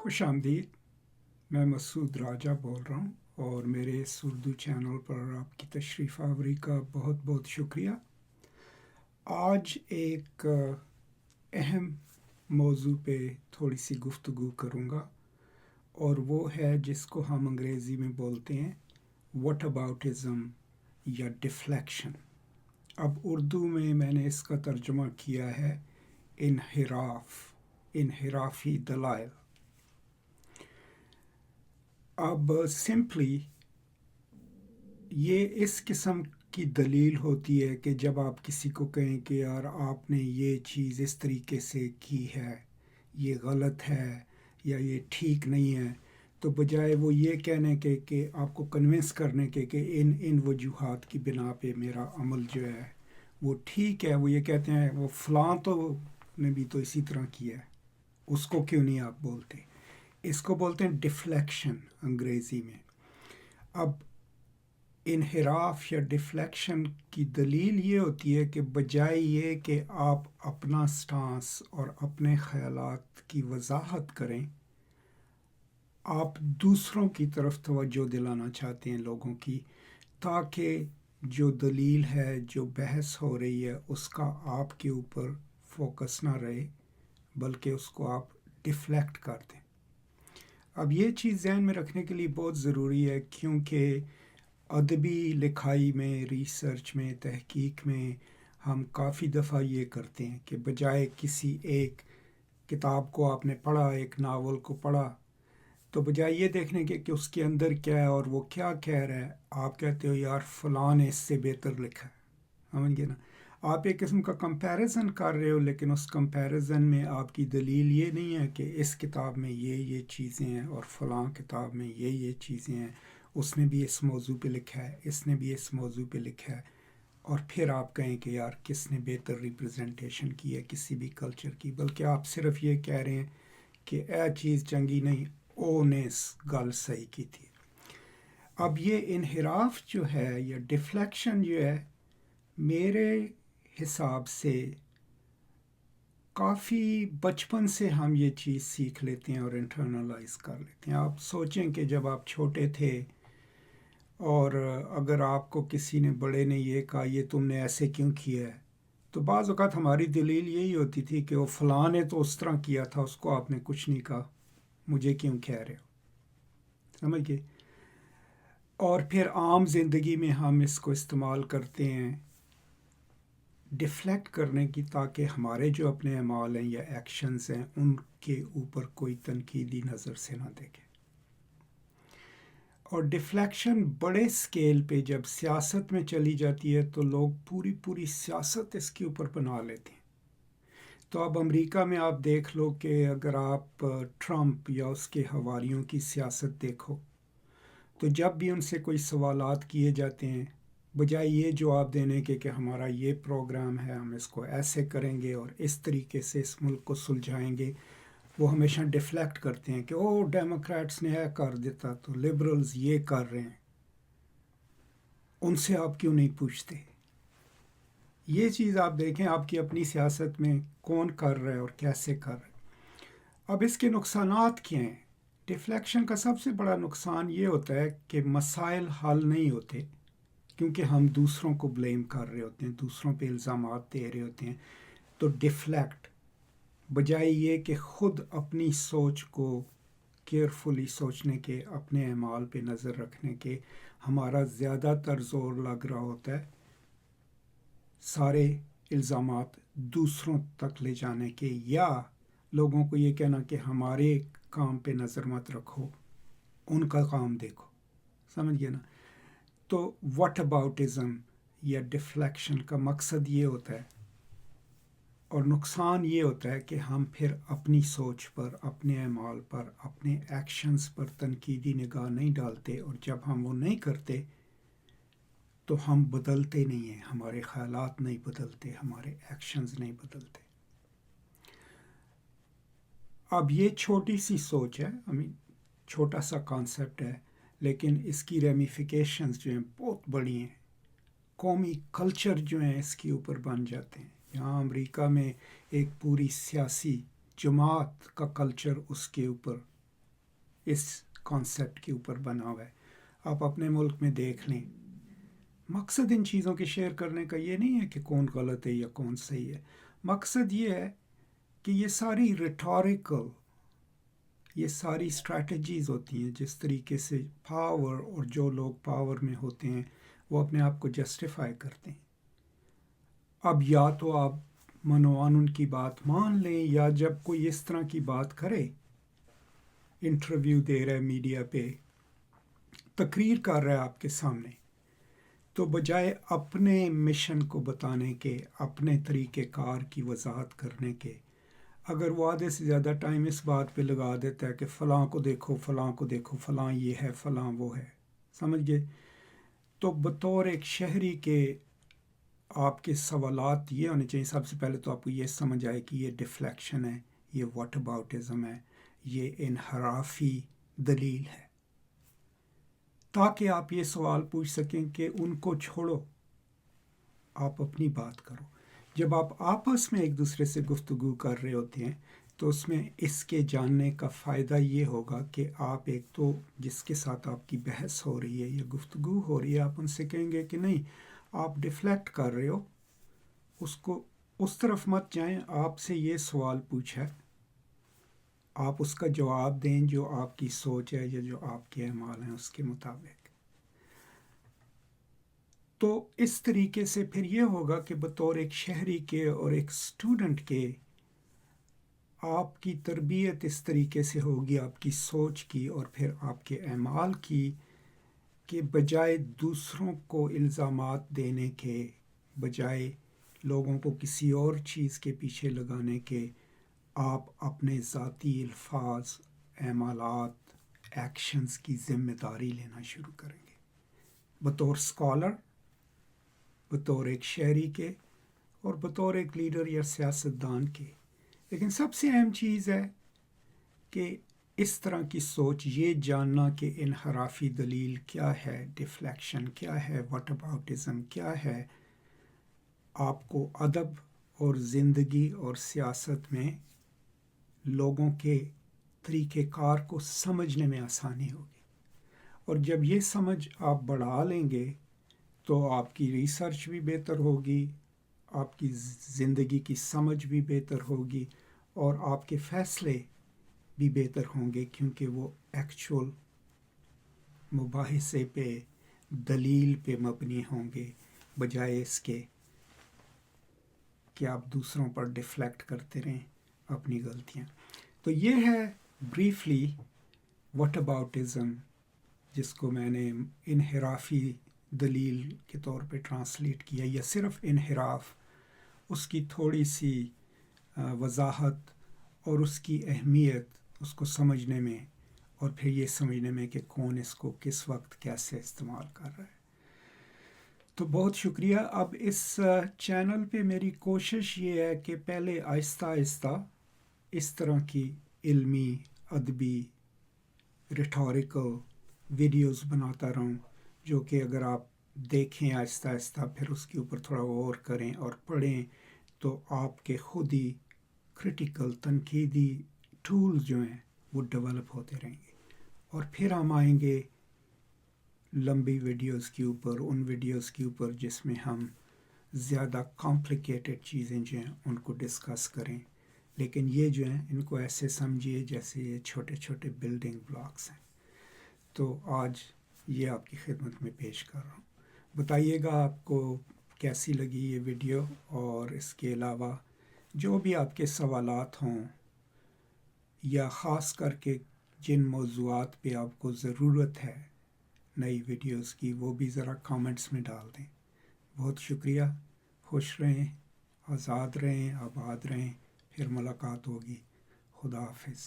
खुश आमदीद। मैं मसूद राजा बोल रहा हूँ और मेरे इस उर्दू चैनल पर आपकी तशरीफ़ आवरी का बहुत बहुत शुक्रिया। आज एक अहम मौजू पे थोड़ी सी गुफ्तगू करूँगा और वो है जिसको हम अंग्रेज़ी में बोलते हैं व्हाटअबाउटिज़म या डिफ्लेक्शन। अब उर्दू में मैंने इसका तर्जुमा किया है इनहिराफी दलाइल। अब सिंपली ये इस किस्म की दलील होती है कि जब आप किसी को कहें कि यार आपने ये चीज़ इस तरीके से की है, ये गलत है या ये ठीक नहीं है, तो बजाय वो ये कहने के कि आपको कन्विंस करने के कि इन वजूहात की बिना पे मेरा अमल जो है वो ठीक है, वो ये कहते हैं वो फ़लाँ तो ने भी तो इसी तरह किया है, उसको क्यों नहीं आप बोलते। इसको बोलते हैं डिफ्लेक्शन अंग्रेज़ी में। अब इनहिराफ या डिफ्लेक्शन की दलील ये होती है कि बजाय ये कि आप अपना स्टांस और अपने ख़यालात की वजाहत करें, आप दूसरों की तरफ तवज्जो दिलाना चाहते हैं लोगों की, ताकि जो दलील है, जो बहस हो रही है, उसका आपके ऊपर फोकस ना रहे बल्कि उसको आप डिफ्लेक्ट कर दें। अब ये चीज़ ज़हन में रखने के लिए बहुत ज़रूरी है, क्योंकि अदबी लिखाई में, रिसर्च में, तहकीक में हम काफ़ी दफ़ा ये करते हैं कि बजाय किसी एक किताब को आपने पढ़ा, एक नावल को पढ़ा, तो बजाय ये देखने के कि उसके अंदर क्या है और वो क्या कह रहा है, आप कहते हो यार फ़लाँ ने इससे बेहतर लिखा है। समझ गए ना। आप एक किस्म का कंपैरिजन कर रहे हो, लेकिन उस कंपैरिजन में आपकी दलील ये नहीं है कि इस किताब में ये चीज़ें हैं और फ़लाँ किताब में ये चीज़ें हैं, उसने भी इस मौजू पे लिखा है, इसने भी इस मौजू पे लिखा है, और फिर आप कहें कि यार किसने बेहतर रिप्रेजेंटेशन की है किसी भी कल्चर की, बल्कि आप सिर्फ ये कह रहे हैं कि यह चीज़ चंगी नहीं, ओ ने इस गल सही की थी। अब ये इनहिराफ जो है या डिफ्लेक्शन जो है, मेरे हिसाब से काफ़ी बचपन से हम ये चीज़ सीख लेते हैं और इंटरनलाइज कर लेते हैं। आप सोचें कि जब आप छोटे थे और अगर आपको किसी ने बड़े ने ये कहा ये तुमने ऐसे क्यों किया है, तो बाज़ औक़ात हमारी दलील यही होती थी कि वो फ़लाँ ने तो उस तरह किया था, उसको आपने कुछ नहीं कहा, मुझे क्यों कह रहे हो। समझ गए। और फिर आम ज़िंदगी में हम इसको इस्तेमाल करते हैं डिफ्लेक्ट करने की, ताकि हमारे जो अपने अमाल हैं या एक्शंस हैं उनके ऊपर कोई तनकीदी नज़र से ना देखे। और डिफ्लेक्शन बड़े स्केल पे जब सियासत में चली जाती है तो लोग पूरी सियासत इसके ऊपर बना लेते हैं। तो अब अमेरिका में आप देख लो कि अगर आप ट्रंप या उसके हवारियों की सियासत देखो, तो जब भी उनसे कोई सवालात किए जाते हैं, बजाय ये जवाब देने के कि हमारा ये प्रोग्राम है, हम इसको ऐसे करेंगे और इस तरीके से इस मुल्क को सुलझाएंगे, वो हमेशा डिफ्लेक्ट करते हैं कि ओ डेमोक्रेट्स ने यह कर देता तो लिबरल्स ये कर रहे हैं, उनसे आप क्यों नहीं पूछते। ये चीज़ आप देखें आपकी अपनी सियासत में कौन कर रहा है और कैसे कर रहा है। अब इसके नुकसानात क्या हैं। डिफ्लेक्शन का सबसे बड़ा नुकसान ये होता है कि मसाइल हल नहीं होते, क्योंकि हम दूसरों को ब्लेम कर रहे होते हैं, दूसरों पे इल्ज़ामात दे रहे होते हैं। तो डिफ्लेक्ट बजाय ये कि ख़ुद अपनी सोच को केयरफुली सोचने के, अपने अमाल पे नज़र रखने के, हमारा ज़्यादातर ज़ोर लग रहा होता है सारे इल्ज़ामात दूसरों तक ले जाने के, या लोगों को ये कहना कि हमारे काम पे नज़र मत रखो, उनका काम देखो। समझ गए ना। तो व्हाटअबाउटिज़म या डिफ्लेक्शन का मकसद ये होता है और नुकसान ये होता है कि हम फिर अपनी सोच पर, अपने अमाल पर, अपने एक्शंस पर तनकीदी निगाह नहीं डालते, और जब हम वो नहीं करते तो हम बदलते नहीं हैं, हमारे ख़यालात नहीं बदलते, हमारे एक्शंस नहीं बदलते। अब ये छोटी सी सोच है, छोटा सा कॉन्सेप्ट है, लेकिन इसकी रेमिफिकेशंस जो हैं बहुत बड़ी हैं। कौमी कल्चर जो हैं इसके ऊपर बन जाते हैं। यहाँ अमेरिका में एक पूरी सियासी जमात का कल्चर उसके ऊपर اس کانسیپٹ کے اوپر بنا ہوا ہے. آپ اپنے ملک میں دیکھ لیں. مقصد ان چیزوں کے شیئر کرنے کا یہ نہیں ہے کہ کون غلط ہے یا کون صحیح ہے. مقصد یہ ہے کہ یہ ساری ریٹوریکل، یہ ساری اسٹریٹجیز ہوتی ہیں جس طریقے سے پاور، اور جو لوگ پاور میں ہوتے ہیں وہ اپنے آپ کو جسٹیفائی کرتے ہیں. اب یا تو آپ منوان ان کی بات مان لیں، یا جب کوئی اس طرح کی بات کرے، انٹرویو دے رہا ہے میڈیا پہ، تقریر کر رہا ہے آپ کے سامنے، تو بجائے اپنے مشن کو بتانے کے، اپنے طریقہ کار کی وضاحت کرنے کے، اگر وہ آدھے سے زیادہ ٹائم اس بات پہ لگا دیتا ہے کہ فلاں کو دیکھو، فلاں کو دیکھو، فلاں یہ ہے، فلاں وہ ہے، سمجھ گئے؟ تو بطور ایک شہری کے آپ کے سوالات یہ ہونے چاہیے. سب سے پہلے تو آپ کو یہ سمجھ آئے کہ یہ ڈیفلیکشن ہے، یہ واٹ اباؤٹزم ہے، یہ انحرافی دلیل ہے، تاکہ آپ یہ سوال پوچھ سکیں کہ ان کو چھوڑو، آپ اپنی بات کرو. جب آپ آپس میں ایک دوسرے سے گفتگو کر رہے ہوتے ہیں تو اس میں اس کے جاننے کا فائدہ یہ ہوگا کہ آپ ایک تو جس کے ساتھ آپ کی بحث ہو رہی ہے یا گفتگو ہو رہی ہے، آپ ان سے کہیں گے کہ نہیں، آپ ڈیفلیکٹ کر رہے ہو، اس کو اس طرف مت جائیں، آپ سے یہ سوال پوچھا ہے، آپ اس کا جواب دیں جو آپ کی سوچ ہے یا جو آپ کے اعمال ہیں اس کے مطابق. تو اس طریقے سے پھر یہ ہوگا کہ بطور ایک شہری کے اور ایک اسٹوڈنٹ کے آپ کی تربیت اس طریقے سے ہوگی، آپ کی سوچ کی اور پھر آپ کے اعمال کی، کہ بجائے دوسروں کو الزامات دینے کے، بجائے لوگوں کو کسی اور چیز کے پیچھے لگانے کے، آپ اپنے ذاتی الفاظ، اعمالات، ایکشنز کی ذمہ داری لینا شروع کریں گے، بطور اسکالر، بطور ایک شہری کے، اور بطور ایک لیڈر یا سیاستدان کے. لیکن سب سے اہم چیز ہے کہ اس طرح کی سوچ، یہ جاننا کہ انحرافی دلیل کیا ہے، ڈیفلیکشن کیا ہے، واٹ اباؤٹزم کیا ہے، آپ کو ادب اور زندگی اور سیاست میں لوگوں کے طریقہ کار کو سمجھنے میں آسانی ہوگی. اور جب یہ سمجھ آپ بڑھا لیں گے تو آپ کی ریسرچ بھی بہتر ہوگی، آپ کی زندگی کی سمجھ بھی بہتر ہوگی، اور آپ کے فیصلے بھی بہتر ہوں گے، کیونکہ وہ ایکچول مباحثے پہ، دلیل پہ مبنی ہوں گے، بجائے اس کے کہ آپ دوسروں پر ڈیفلیکٹ کرتے رہیں اپنی غلطیاں. تو یہ ہے بریفلی واٹ اباؤٹزم، جس کو میں نے انحرافی دلیل کے طور پہ ٹرانسلیٹ کیا، یا صرف انحراف، اس کی تھوڑی سی وضاحت اور اس کی اہمیت، اس کو سمجھنے میں، اور پھر یہ سمجھنے میں کہ کون اس کو کس وقت کیسے استعمال کر رہا ہے. تو بہت شکریہ. اب اس چینل پہ میری کوشش یہ ہے کہ پہلے آہستہ آہستہ اس طرح کی علمی، ادبی، ریٹوریکل ویڈیوز بناتا رہوں، جو کہ اگر آپ دیکھیں آہستہ آہستہ، پھر اس کے اوپر تھوڑا غور کریں اور پڑھیں، تو آپ کے خود ہی کرٹیکل، تنقیدی ٹولز جو ہیں وہ ڈیولپ ہوتے رہیں گے. اور پھر ہم آئیں گے لمبی ویڈیوز کے اوپر، ان ویڈیوز کے اوپر جس میں ہم زیادہ کمپلیکیٹڈ چیزیں جو ہیں ان کو ڈسکس کریں. لیکن یہ جو ہیں ان کو ایسے سمجھیے جیسے یہ چھوٹے چھوٹے بلڈنگ بلاکس ہیں. تو آج یہ آپ کی خدمت میں پیش کر رہا ہوں. بتائیے گا آپ کو کیسی لگی یہ ویڈیو، اور اس کے علاوہ جو بھی آپ کے سوالات ہوں، یا خاص کر کے جن موضوعات پہ آپ کو ضرورت ہے نئی ویڈیوز کی، وہ بھی ذرا کامنٹس میں ڈال دیں. بہت شکریہ. خوش رہیں، آزاد رہیں، آباد رہیں. پھر ملاقات ہوگی. خدا حافظ.